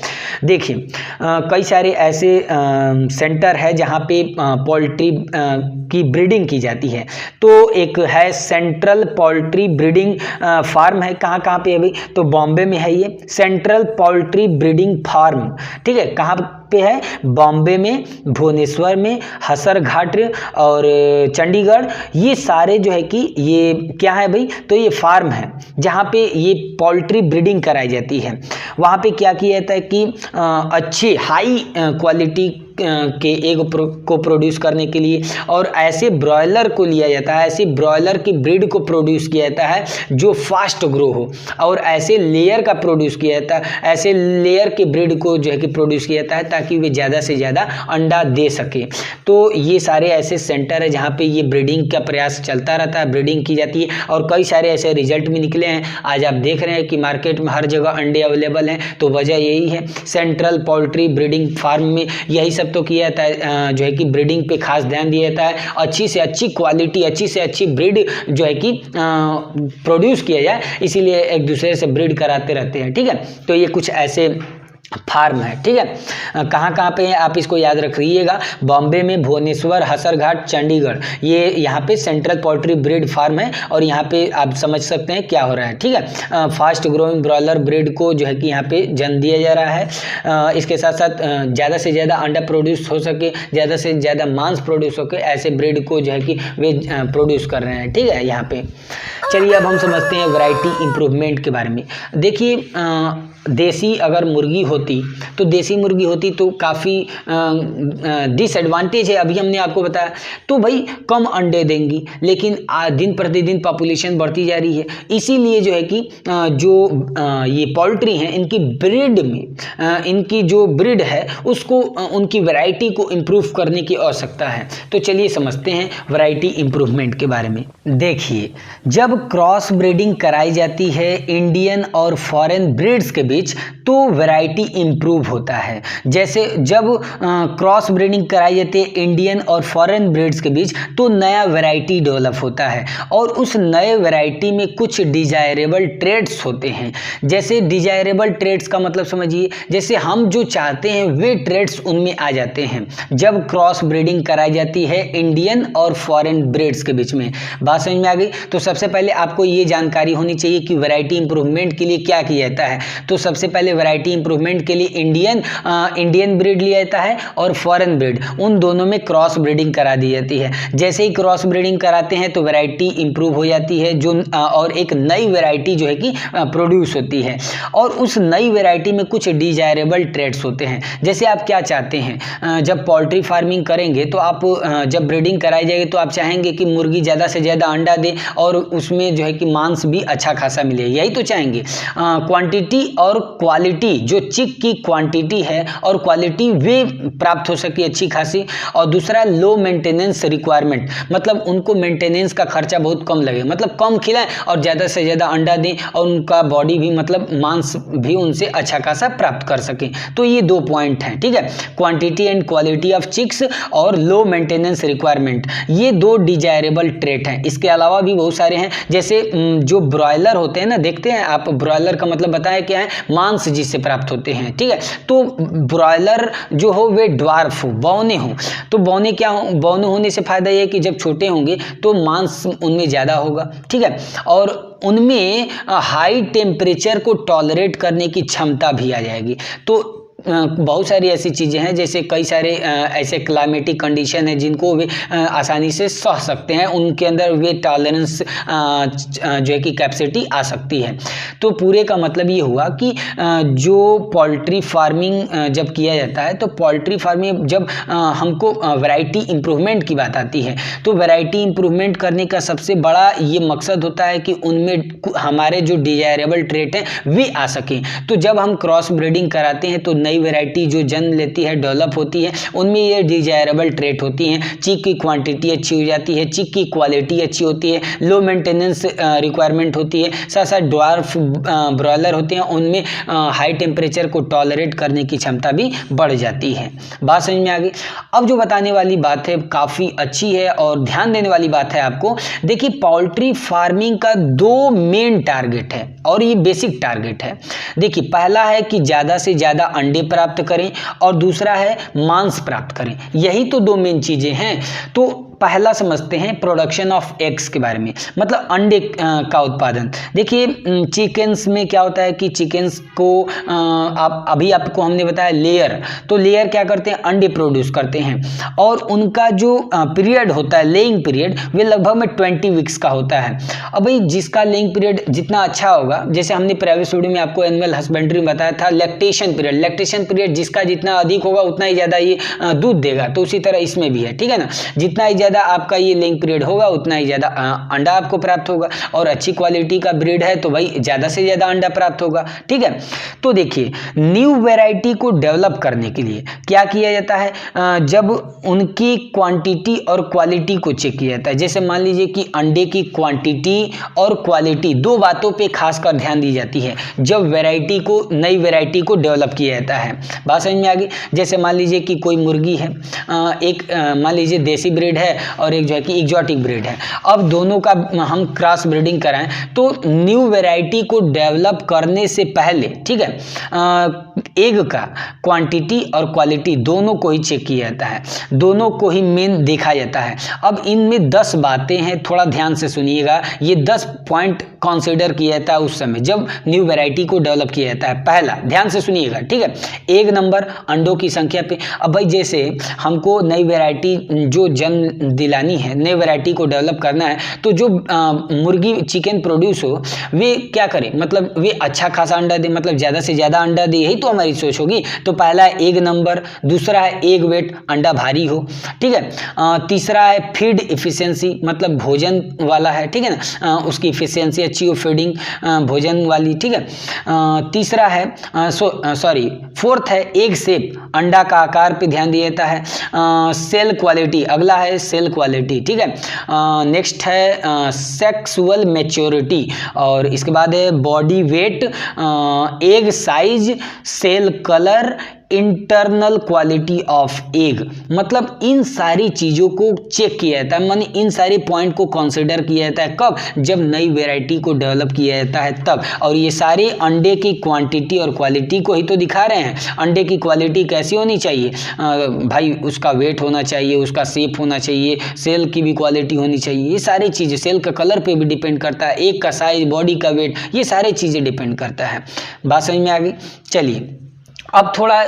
देखिए कई सारे ऐसे सेंटर है जहाँ पे पोल्ट्री की ब्रीडिंग की जाती है, तो एक है सेंट्रल पोल्ट्री ब्रीडिंग फार्म है, कहाँ कहाँ पे है भाई, तो बॉम्बे में है ये सेंट्रल पोल्ट्री ब्रीडिंग फार्म, ठीक है। कहाँ पे है, बॉम्बे में, भुवनेश्वर में, हसरघाट और चंडीगढ़, ये सारे जो है कि ये क्या है भाई, तो ये फार्म है जहाँ पे ये पोल्ट्री ब्रीडिंग कराई जाती है। वहाँ पे क्या किया जाता है कि अच्छे हाई क्वालिटी के एग को प्रोड्यूस करने के लिए और ऐसे ब्रॉयलर को लिया जाता है, ऐसे ब्रॉयलर की ब्रीड को प्रोड्यूस किया जाता है जो फास्ट ग्रो हो, और ऐसे लेयर का प्रोड्यूस किया जाता है, ऐसे लेयर के ब्रीड को जो है कि प्रोड्यूस किया जाता है ताकि वे ज़्यादा से ज़्यादा अंडा दे सके। तो ये सारे ऐसे सेंटर है जहाँ पे ये ब्रीडिंग का प्रयास चलता रहता है, ब्रीडिंग की जाती है और कई सारे ऐसे रिजल्ट भी निकले हैं। आज आप देख रहे हैं कि मार्केट में हर जगह अंडे अवेलेबल हैं, तो वजह यही है सेंट्रल पोल्ट्री ब्रीडिंग फार्म में यही सब तो किया जाता है, जो है कि ब्रीडिंग पे खास ध्यान दिया जाता है, अच्छी से अच्छी क्वालिटी, अच्छी से अच्छी ब्रीड जो है कि प्रोड्यूस किया जाए, इसीलिए एक दूसरे से ब्रीड कराते रहते हैं, ठीक है। तो ये कुछ ऐसे फार्म है, ठीक है। कहाँ कहाँ पे है आप इसको याद रखिएगा, बॉम्बे में, भुवनेश्वर, हसरघाट, चंडीगढ़, ये यहाँ पे सेंट्रल पोल्ट्री ब्रीड फार्म है और यहाँ पे आप समझ सकते हैं क्या हो रहा है, ठीक है। फास्ट ग्रोइंग ब्रॉयलर ब्रीड को जो है कि यहाँ पे जन्म दिया जा रहा है। इसके साथ साथ ज़्यादा से ज़्यादा अंडा प्रोड्यूस हो सके, ज़्यादा से ज़्यादा मांस प्रोड्यूस हो सके, ऐसे ब्रीड को जो है कि वे प्रोड्यूस कर रहे हैं, ठीक है यहाँ पे। चलिए अब हम समझते हैं वैरायटी इम्प्रूवमेंट के बारे में। देखिए देसी अगर मुर्गी होती तो देसी मुर्गी होती तो काफ़ी डिसएडवांटेज है, अभी हमने आपको बताया, तो भाई कम अंडे देंगी, लेकिन दिन प्रतिदिन पॉपुलेशन बढ़ती जा रही है, इसीलिए जो है कि जो ये पोल्ट्री हैं इनकी ब्रीड में इनकी जो ब्रीड है उसको उनकी वैरायटी को इम्प्रूव करने की आवश्यकता है। तो चलिए समझते हैं वैरायटी इम्प्रूवमेंट के बारे में। देखिए जब क्रॉस ब्रीडिंग कराई जाती है इंडियन और फॉरेन ब्रीड्स के बीच तो वैरायटी इंप्रूव होता है। जैसे जब क्रॉस ब्रीडिंग कराई जाती है इंडियन और फॉरेन ब्रीड्स के बीच तो नया वैरायटी डेवलप होता है और उस नए वैरायटी में कुछ डिजायरेबल ट्रेड्स होते हैं। जैसे डिजायरेबल ट्रेड्स का मतलब समझिए, जैसे हम जो चाहते हैं वे ट्रेड्स उनमें आ जाते हैं जब क्रॉस ब्रीडिंग कराई जाती है इंडियन और फॉरेन ब्रीड्स के बीच में। बात समझ में आ गई? तो सबसे पहले आपको ये जानकारी होनी चाहिए कि वैरायटी इंप्रूवमेंट के लिए क्या किया जाता है। तो सबसे पहले वैरायटी इंप्रूवमेंट के लिए इंडियन ब्रीड लिया जाता है और फॉरेन ब्रीड, उन दोनों में क्रॉस ब्रीडिंग करा दी जाती है। जैसे ही क्रॉस ब्रीडिंग कराते हैं तो वैरायटी इंप्रूव हो जाती है जो और एक नई वैरायटी जो है कि प्रोड्यूस होती है और उस नई वैरायटी में कुछ डिजायरेबल ट्रेड्स होते हैं। जैसे आप क्या चाहते हैं, जब पोल्ट्री फार्मिंग करेंगे तो आप जब ब्रीडिंग कराई जाएगी तो आप चाहेंगे कि मुर्गी ज़्यादा से ज़्यादा अंडा दे और उसमें जो है कि मांस भी अच्छा खासा मिले, यही तो चाहेंगे। क्वांटिटी और और क्वालिटी, जो चिक की क्वांटिटी है और क्वालिटी वे प्राप्त हो सके अच्छी खासी। और दूसरा लो मेंटेनेंस रिक्वायरमेंट, मतलब उनको मेंटेनेंस का खर्चा बहुत कम लगे, मतलब कम खिलाएं और ज़्यादा से ज़्यादा अंडा दें और उनका बॉडी भी, मतलब मांस भी उनसे अच्छा खासा प्राप्त कर सकें। तो ये 2 पॉइंट हैं, ठीक है, quantity and quality of chicks और लो मेंटेनेंस रिक्वायरमेंट, ये 2 डिजायरेबल ट्रेट हैं। इसके अलावा भी बहुत सारे हैं, जैसे जो ब्रॉयलर होते हैं ना, देखते हैं आप, ब्रॉयलर का मतलब बताया क्या है, मांस जिससे प्राप्त होते हैं, ठीक है। तो ब्रॉयलर जो हो वे ड्वार्फ हो, बौने हो। तो बौने क्या हो, बौने होने से फायदा ये है कि जब छोटे होंगे तो मांस उनमें ज़्यादा होगा, ठीक है, और उनमें हाई टेम्परेचर को टॉलरेट करने की क्षमता भी आ जाएगी। तो बहुत सारी ऐसी चीज़ें हैं, जैसे कई सारे ऐसे क्लाइमेटिक कंडीशन है जिनको वे आसानी से सह सकते हैं, उनके अंदर वे टॉलरेंस जो है कि कैपेसिटी आ सकती है। तो पूरे का मतलब ये हुआ कि जो पोल्ट्री फार्मिंग जब किया जाता है, तो पोल्ट्री फार्मिंग जब हमको वैरायटी इम्प्रूवमेंट की बात आती है, तो वैरायटी इम्प्रूवमेंट करने का सबसे बड़ा ये मकसद होता है कि उनमें हमारे जो डिजायरेबल ट्रेट हैं वे आ सकें। तो जब हम क्रॉस ब्रीडिंग कराते हैं तो नई वैरायटी जो जन्म लेती है, डेवलप होती है, उनमें ये डिजायरेबल ट्रेट होती हैं। चिक की क्वांटिटी अच्छी हो जाती है, चिक की क्वालिटी अच्छी होती है, लो मेंटेनेंस रिक्वायरमेंट होती है, साथ साथ ड्वार्फ ब्रॉयलर होते हैं, उनमें हाई टेम्परेचर को टॉलरेट करने की क्षमता भी बढ़ जाती है। बात समझ में आ गई। अब जो बताने वाली बात है काफ़ी अच्छी है और ध्यान देने वाली बात है आपको। देखिए, पोल्ट्री फार्मिंग का 2 मेन टारगेट है और ये बेसिक टारगेट है। देखिए, पहला है कि ज़्यादा से ज़्यादा अंडे प्राप्त करें और दूसरा है मांस प्राप्त करें। यही तो 2 मेन चीजें हैं। तो पहला समझते हैं प्रोडक्शन ऑफ एग्स के बारे में, मतलब अंडे का उत्पादन। देखिए, चिकन्स में क्या होता है कि चिकन्स को अभी आपको हमने बताया लेयर, तो लेयर क्या करते हैं, अंडे प्रोड्यूस करते हैं और उनका जो पीरियड होता है, लेइंग पीरियड, वे लगभग में 20 वीक्स का होता है। अब भाई जिसका लेइंग पीरियड जितना अच्छा होगा, जैसे हमने प्राइवेट वीडियो में आपको एनिमल हस्बेंड्री में बताया था, लैक्टेशन पीरियड जिसका जितना अधिक होगा उतना ही ज़्यादा ये दूध देगा। तो उसी तरह इसमें भी है, ठीक है ना, जितना ही ज़्यादा आपका ये लेइंग पीरियड होगा उतना ही ज़्यादा अंडा आपको प्राप्त होगा। और अच्छी क्वालिटी का ब्रीड है तो भाई ज़्यादा से ज़्यादा अंडा प्राप्त होगा, ठीक है। तो देखिए, न्यू वैरायटी को डेवलप करने के लिए क्या किया जाता है, जब उनकी क्वांटिटी और क्वालिटी को चेक किया जाता है। जैसे मान लीजिए कि अंडे की क्वांटिटी और क्वालिटी, 2 बातों पे खासकर ध्यान दी जाती है जब वैरायटी को, नई वैरायटी को डेवलप किया जाता है। बात समझ में आ गई। जैसे मान लीजिए कि कोई मुर्गी है, एक मान लीजिए देसी ब्रीड है और एक जो है कि एग्जॉटिक ब्रीड है। अब दोनों का हम क्रॉस ब्रीडिंग कराएं तो न्यू वैरायटी को डेवलप करने से पहले, ठीक है, एग का क्वांटिटी और क्वालिटी दोनों को ही चेक किया जाता है, दोनों को ही मेन देखा जाता है। अब इनमें 10 बातें हैं, थोड़ा ध्यान से सुनिएगा। ये 10 पॉइंट कंसीडर किया जाता है उस समय जब न्यू वैरायटी को डेवलप किया जाता है। पहला, ध्यान से सुनिएगा, ठीक है, 1 नंबर अंडों की संख्या पे। अब भाई जैसे हमको नई वैरायटी जो जन्म दिलानी है, नई वैरायटी को डेवलप करना है, तो जो मुर्गी चिकन प्रोड्यूस हो वे क्या करें, मतलब वे अच्छा खासा अंडा दे, मतलब ज़्यादा से ज़्यादा अंडा दे, यही तो हमारी सोच होगी। तो पहला है एग नंबर, दूसरा है एग वेट, अंडा भारी हो, ठीक है। तीसरा है फीड इफिशियंसी, मतलब भोजन वाला है, ठीक है ना, उसकी इफिशियंसी अच्छी हो, फीडिंग भोजन वाली, ठीक है। तीसरा है फोर्थ है एग शेप, अंडा का आकार पे ध्यान दिया जाता है। सेल क्वालिटी, अगला है सेल क्वालिटी, ठीक है। नेक्स्ट है सेक्सुअल मैच्योरिटी और इसके बाद है body weight, egg size, shell colour, internal quality of egg. मतलब इन सारी चीज़ों को चेक किया जाता है, माने इन सारे पॉइंट को कंसिडर किया जाता है। कब? जब नई वैरायटी को डेवलप किया जाता है तब। और ये सारे अंडे की क्वांटिटी और क्वालिटी को ही तो दिखा रहे हैं। अंडे की क्वालिटी कैसी होनी चाहिए भाई, उसका वेट होना चाहिए, उसका शेप होना चाहिए, सेल की भी क्वालिटी होनी चाहिए, ये सारी चीज़ें, सेल का कलर पे भी डिपेंड करता है, एग का साइज, बॉडी का वेट, ये सारी चीज़ें डिपेंड करता है। बात समझ में आ गई? चलिए अब थोड़ा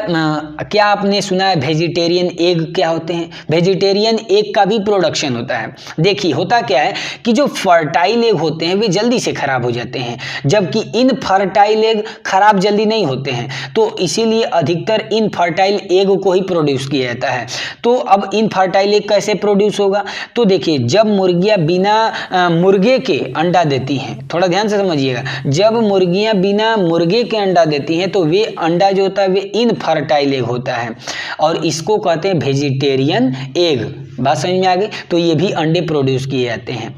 क्या आपने सुना है वेजिटेरियन एग क्या होते हैं? वेजिटेरियन एग का भी प्रोडक्शन होता है। देखिए होता क्या है कि जो फर्टाइल एग होते हैं वे जल्दी से खराब हो जाते हैं, जबकि इनफर्टाइल एग खराब जल्दी नहीं होते हैं, तो इसीलिए अधिकतर इनफर्टाइल एग को ही प्रोड्यूस किया जाता है। तो अब इनफर्टाइल एग कैसे प्रोड्यूस होगा? तो देखिए जब मुर्गियां बिना मुर्गे के अंडा देती हैं, थोड़ा ध्यान से समझिएगा, जब मुर्गियां बिना मुर्गे के अंडा देती हैं तो वे अंडा जो होता है वे इनफर्टाइल एग होता है, और इसको कहते हैं वेजिटेरियन एग। बात समझ में आ गई? तो ये भी अंडे प्रोड्यूस किए जाते हैं।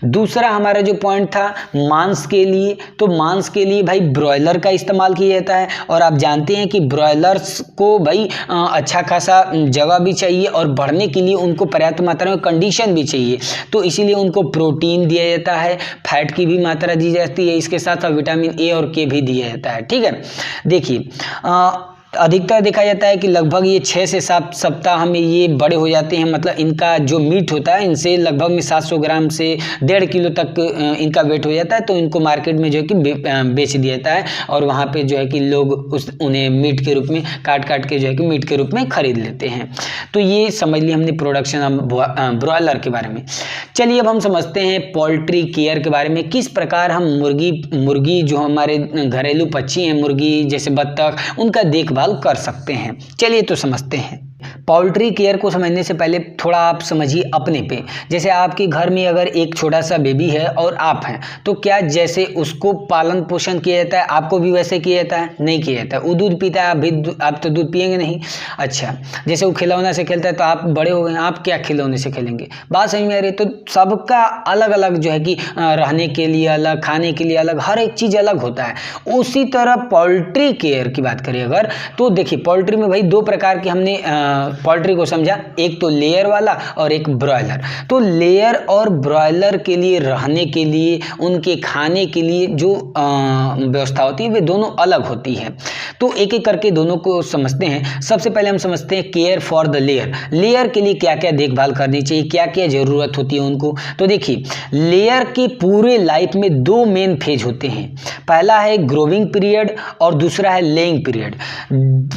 दूसरा हमारा जो पॉइंट था मांस के लिए, तो मांस के लिए भाई ब्रॉयलर का इस्तेमाल किया जाता है, और आप जानते हैं कि ब्रॉयलर्स को भाई अच्छा खासा जगह भी चाहिए और बढ़ने के लिए उनको पर्याप्त मात्रा में कंडीशन भी चाहिए, तो इसीलिए उनको प्रोटीन दिया जाता है, फैट की भी मात्रा दी जाती है, इसके साथ साथ विटामिन ए और के भी दिया जाता है। ठीक है, देखिए अधिकतर देखा जाता है कि लगभग ये 6 से 7 सप्ताह में ये बड़े हो जाते हैं, मतलब इनका जो मीट होता है इनसे लगभग में 700 ग्राम से 1.5 किलो तक इनका वेट हो जाता है, तो इनको मार्केट में जो है कि बेच दिया जाता है, और वहाँ पे जो है कि लोग उन्हें मीट के रूप में काट के जो है कि मीट के रूप में खरीद लेते हैं। तो ये समझ लिया हमने प्रोडक्शन ब्रॉयलर के बारे में। चलिए अब हम समझते हैं पोल्ट्री केयर के बारे में, किस प्रकार हम मुर्गी जो हमारे घरेलू पक्षी हैं, मुर्गी जैसे बत्तख, उनका देखभाल कर सकते हैं। चलिए तो समझते हैं। पोल्ट्री केयर को समझने से पहले थोड़ा आप समझिए अपने पे। जैसे आपके घर में अगर एक छोटा सा बेबी है और आप हैं, तो क्या जैसे उसको पालन पोषण किया जाता है आपको भी वैसे किया जाता है? नहीं किया जाता है। वो दूध पीता है, आप तो दूध पिएंगे नहीं। अच्छा, जैसे वो खिलौना से खेलता है तो आप बड़े हो गए, आप क्या खिलौने से खेलेंगे? बात समझ में आ रही है? तो सबका अलग अलग जो है कि रहने के लिए अलग, खाने के लिए अलग, हर एक चीज़ अलग होता है। उसी तरह पोल्ट्री केयर की बात करें अगर, तो देखिए पोल्ट्री में भाई 2 प्रकार की हमने पोल्ट्री को समझा, एक तो लेयर वाला और एक ब्रॉयलर। तो लेयर और ब्रॉयलर के लिए रहने के लिए, उनके खाने के लिए जो व्यवस्था होती है वे दोनों अलग होती है। तो एक एक करके दोनों को समझते हैं। सबसे पहले हम समझते हैं care for the layer. Layer के लिए क्या क्या देखभाल करनी चाहिए, क्या क्या जरूरत होती है उनको। तो देखिए लेयर के पूरे लाइफ में 2 मेन फेज होते हैं। पहला है ग्रोविंग पीरियड और दूसरा है लेइंग पीरियड।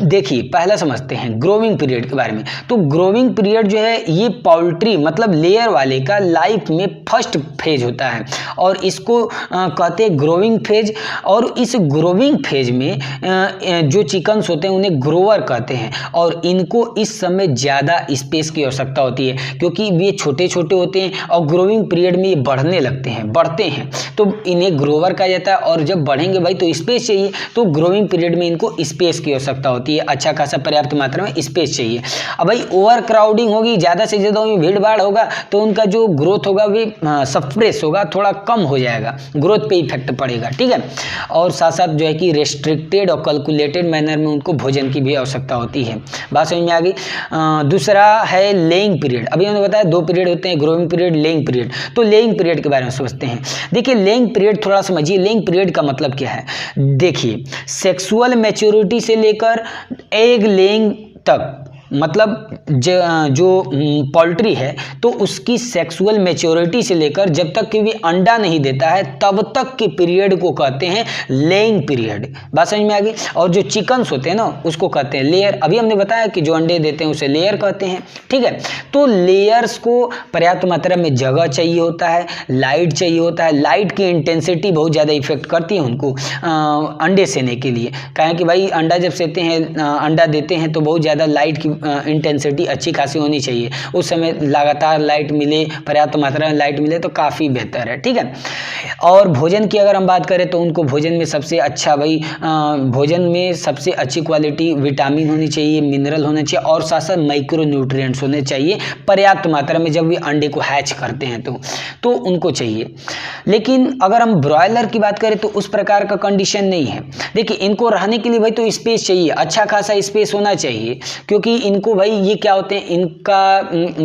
देखिए पहला समझते हैं ग्रोविंग पीरियड के बारे में। तो ग्रोविंग पीरियड जो है ये पोल्ट्री मतलब लेयर वाले का लाइफ में फर्स्ट फेज होता है, और इसको कहते हैं ग्रोविंग फेज। और इस ग्रोविंग फेज में जो चिकन्स होते हैं उन्हें ग्रोवर कहते हैं, और इनको इस समय ज़्यादा स्पेस की आवश्यकता होती है, क्योंकि ये छोटे छोटे होते हैं और ग्रोविंग पीरियड में ये बढ़ने लगते हैं, बढ़ते हैं, तो इन्हें ग्रोवर कहा जाता है। और जब बढ़ेंगे भाई तो स्पेस चाहिए, तो ग्रोविंग पीरियड में इनको स्पेस की आवश्यकता होती है, अच्छा खासा पर्याप्त मात्रा में स्पेस चाहिए। अब भाई ओवर क्राउडिंग होगी, ज़्यादा से ज़्यादा भीड़ भाड़ होगा, तो उनका जो ग्रोथ होगा वे सप्रेस होगा, थोड़ा कम हो जाएगा, ग्रोथ पे इफेक्ट पड़ेगा। ठीक है, और साथ साथ जो है कि रेस्ट्रिक्टेड और कैलकुलेटेड मैनर में उनको भोजन की भी आवश्यकता होती है। बात समझ में आ गई। दूसरा है लेइंग पीरियड। अभी हमने बताया 2 पीरियड होते हैं, ग्रोइंग पीरियड, लेइंग पीरियड। तो लेइंग पीरियड के बारे में समझते हैं। देखिए लेइंग पीरियड थोड़ा समझिए, लेइंग पीरियड का मतलब क्या है। देखिए सेक्सुअल मैच्योरिटी से लेकर एग लेइंग तक, मतलब जो पोल्ट्री है तो उसकी सेक्सुअल मैच्योरिटी से लेकर जब तक कि वे अंडा नहीं देता है तब तक के पीरियड को कहते हैं लेइंग पीरियड। बात समझ में आ गई। और जो चिकन्स होते हैं ना उसको कहते हैं लेयर। अभी हमने बताया कि जो अंडे देते हैं उसे लेयर कहते हैं। ठीक है, तो लेयर्स को पर्याप्त मात्रा में जगह चाहिए होता है, लाइट चाहिए होता है। लाइट की इंटेंसिटी बहुत ज़्यादा इफेक्ट करती है उनको अंडे सेने के लिए, कहें कि भाई अंडा जब सेते हैं, अंडा देते हैं तो बहुत ज़्यादा लाइट की इंटेंसिटी अच्छी खासी होनी चाहिए। उस समय लगातार लाइट मिले, पर्याप्त मात्रा में लाइट मिले तो काफ़ी बेहतर है। ठीक है, और भोजन की अगर हम बात करें तो उनको भोजन में सबसे अच्छा भाई भोजन में सबसे अच्छी क्वालिटी विटामिन होनी चाहिए, मिनरल होना चाहिए, और साथ साथ माइक्रो न्यूट्रिएंट्स होने चाहिए पर्याप्त मात्रा में। जब वे अंडे को हैच करते हैं तो उनको चाहिए। लेकिन अगर हम ब्रॉयलर की बात करें तो उस प्रकार का कंडीशन नहीं है। देखिए इनको रहने के लिए भाई तो स्पेस चाहिए, अच्छा खासा स्पेस होना चाहिए, क्योंकि इनको भाई ये क्या होते हैं,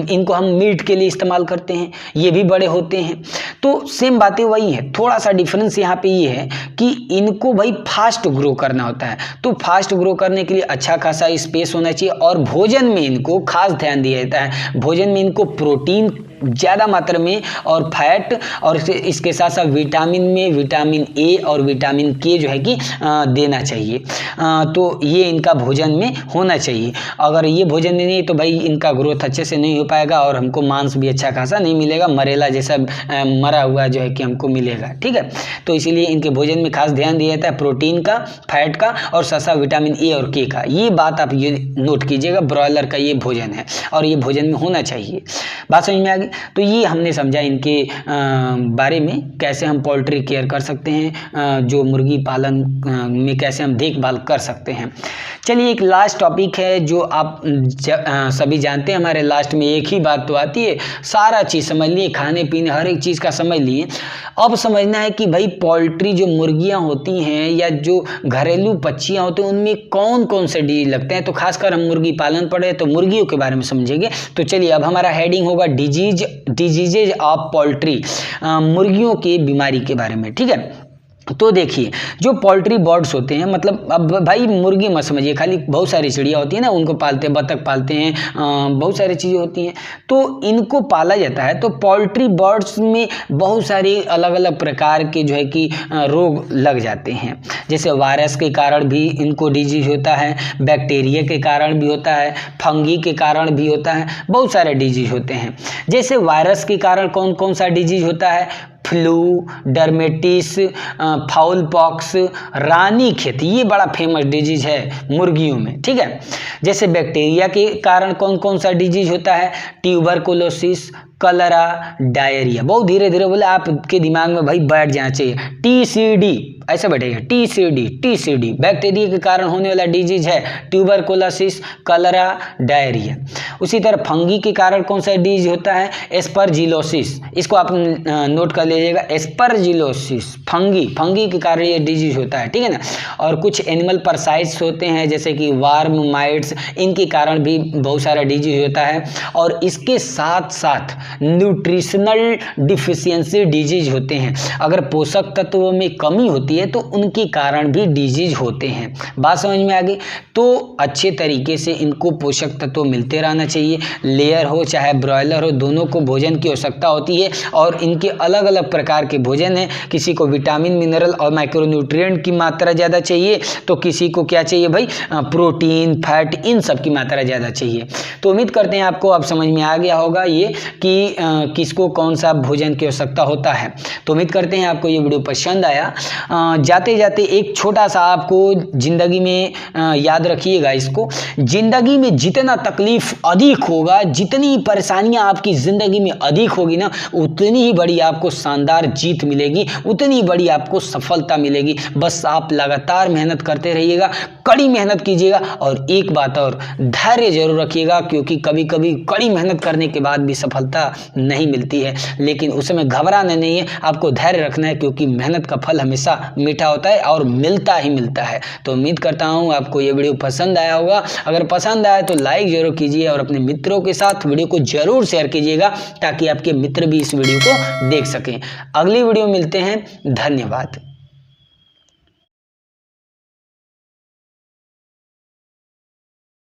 इनको हम मीट के लिए इस्तेमाल करते हैं, ये भी बड़े होते हैं। तो सेम बातें वही है, थोड़ा सा डिफरेंस यहाँ पे ये है कि इनको भाई फास्ट ग्रो करना होता है। तो फास्ट ग्रो करने के लिए अच्छा खासा स्पेस होना चाहिए, और भोजन में इनको खास ध्यान दिया जाता है। भोजन में इनको प्रोटीन ज़्यादा मात्रा में, और फैट, और इसके साथ साथ विटामिन में विटामिन ए और विटामिन के जो है कि देना चाहिए। तो ये इनका भोजन में होना चाहिए। अगर ये भोजन में नहीं तो भाई इनका ग्रोथ अच्छे से नहीं हो पाएगा और हमको मांस भी अच्छा खासा नहीं मिलेगा, मरेला जैसा मरा हुआ जो है कि हमको मिलेगा। ठीक है, तो इसीलिए इनके भोजन में खास ध्यान दिया जाता है प्रोटीन का, फैट का और साथ विटामिन ए और के का। ये बात आप ये नोट कीजिएगा, ब्रॉयलर का ये भोजन है और ये भोजन में होना चाहिए। बात समझ में आ गई? तो ये हमने समझा इनके बारे में, कैसे हम पोल्ट्री केयर कर सकते हैं, जो मुर्गी पालन में कैसे हम देखभाल कर सकते हैं। चलिए एक लास्ट टॉपिक है जो आप सभी जानते हैं, हमारे लास्ट में एक ही बात तो आती है, सारा चीज़ समझ लिए, खाने पीने हर एक चीज़ का समझ लिए। अब समझना है कि भाई पोल्ट्री जो मुर्गियां होती हैं या जो घरेलू पक्षियां होती हैं उनमें कौन कौन से डिजीज लगते हैं। तो खासकर हम मुर्गी पालन पढ़े तो मुर्गियों के बारे में समझेंगे। तो चलिए अब हमारा हेडिंग होगा डिजीजेज ऑफ पोल्ट्री, मुर्गियों की बीमारी के बारे में। ठीक है, तो देखिए जो पोल्ट्री बर्ड्स होते हैं, मतलब अब भाई मुर्गी मत समझिए खाली, बहुत सारी चिड़िया होती है ना, उनको पालते हैं, बतख पालते हैं, बहुत सारी चीज़ें होती हैं, तो इनको पाला जाता है। तो पोल्ट्री बर्ड्स में बहुत सारे अलग अलग प्रकार के जो है कि रोग लग जाते हैं। जैसे वायरस के कारण भी इनको डिजीज होता है, बैक्टीरिया के कारण भी होता है, फंगी के कारण भी होता है, बहुत सारे डिजीज होते हैं। जैसे वायरस के कारण कौन कौन सा डिजीज होता है? Flu, dermatitis, foul pox, Ranikhet, ये बड़ा फेमस डिजीज है मुर्गियों में। ठीक है, जैसे बैक्टीरिया के कारण कौन कौन सा डिजीज होता है? ट्यूबरकुलोसिस, कलरा, डायरिया। बहुत धीरे धीरे बोले, आपके दिमाग में भाई बैठ जाना चाहिए, TCD ऐसे बैठेगा, TCD बैक्टीरिया के कारण होने वाला डिजीज है ट्यूबरकुलोसिस, कलरा, डायरिया। उसी तरह फंगी के कारण कौन सा डिजीज होता है? एस्परजिलोसिस, इसको आप नोट कर लीजिएगा, एस्परजिलोसिस, फंगी के कारण ये डिजीज होता है। ठीक है ना। और कुछ एनिमल पैरासाइट्स होते हैं जैसे कि वार्म, माइट्स, इनके कारण भी बहुत सारा डिजीज होता है। और इसके साथ साथ न्यूट्रिशनल डिफिशियंसी डिजीज होते हैं, अगर पोषक तत्वों में कमी होती है तो उनके कारण भी डिजीज होते हैं। बात समझ में आ गई? तो अच्छे तरीके से इनको पोषक तत्व मिलते रहना चाहिए, लेयर हो चाहे ब्रॉयलर हो, दोनों को भोजन की आवश्यकता होती है। और इनके अलग अलग प्रकार के भोजन हैं, किसी को विटामिन, मिनरल और माइक्रोन्यूट्रिएंट की मात्रा ज़्यादा चाहिए, तो किसी को क्या चाहिए भाई? प्रोटीन, फैट, इन सब की मात्रा ज़्यादा चाहिए। तो उम्मीद करते हैं आपको अब समझ में आ गया होगा ये कि किसको कौन सा भोजन की आवश्यकता होता है। तो उम्मीद करते हैं आपको ये वीडियो पसंद आया। जाते जाते एक छोटा सा आपको ज़िंदगी में याद रखिएगा इसको, ज़िंदगी में जितना तकलीफ अधिक होगा, जितनी परेशानियां आपकी ज़िंदगी में अधिक होगी ना, उतनी ही बड़ी आपको शानदार जीत मिलेगी, उतनी बड़ी आपको सफलता मिलेगी। बस आप लगातार मेहनत करते रहिएगा, कड़ी मेहनत कीजिएगा। और एक बात और, धैर्य जरूर रखिएगा, क्योंकि कभी कभी कड़ी मेहनत करने के बाद भी सफलता नहीं मिलती है, लेकिन उस समय घबराना नहीं है, आपको धैर्य रखना है, क्योंकि मेहनत का फल हमेशा मीठा होता है और मिलता ही मिलता है। तो उम्मीद करता हूँ आपको ये वीडियो पसंद आया होगा। अगर पसंद आया तो लाइक जरूर कीजिए और अपने मित्रों के साथ वीडियो को जरूर शेयर कीजिएगा, ताकि आपके मित्र भी इस वीडियो को देख सकें। अगली वीडियो मिलते हैं, धन्यवाद।